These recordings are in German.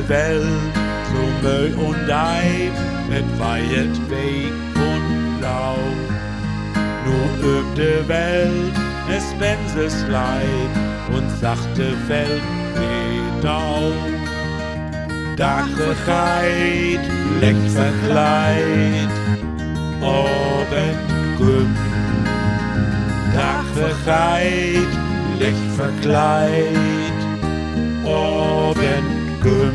Welt, so Müll und Eib, et weihet Weg und Blau. Nur de Welt, es benses Leib und sachte Welt bedau. Dachigheid, licht verkleid, oben gum. Dachigheid, licht verkleid, oben gum.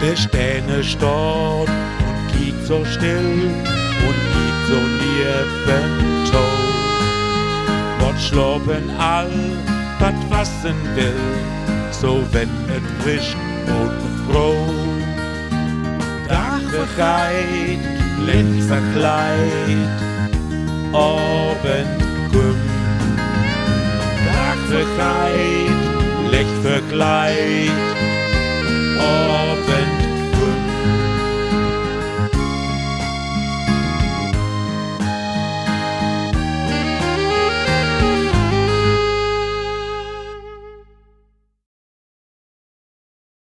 Der Stähne stort und kiekt so still und kiekt so neben Wat schlopen all, wat wassen will, so wenn et frisch und froh. Dachigheid, licht verkleid, oben gum. Dachigheid, licht verkleid,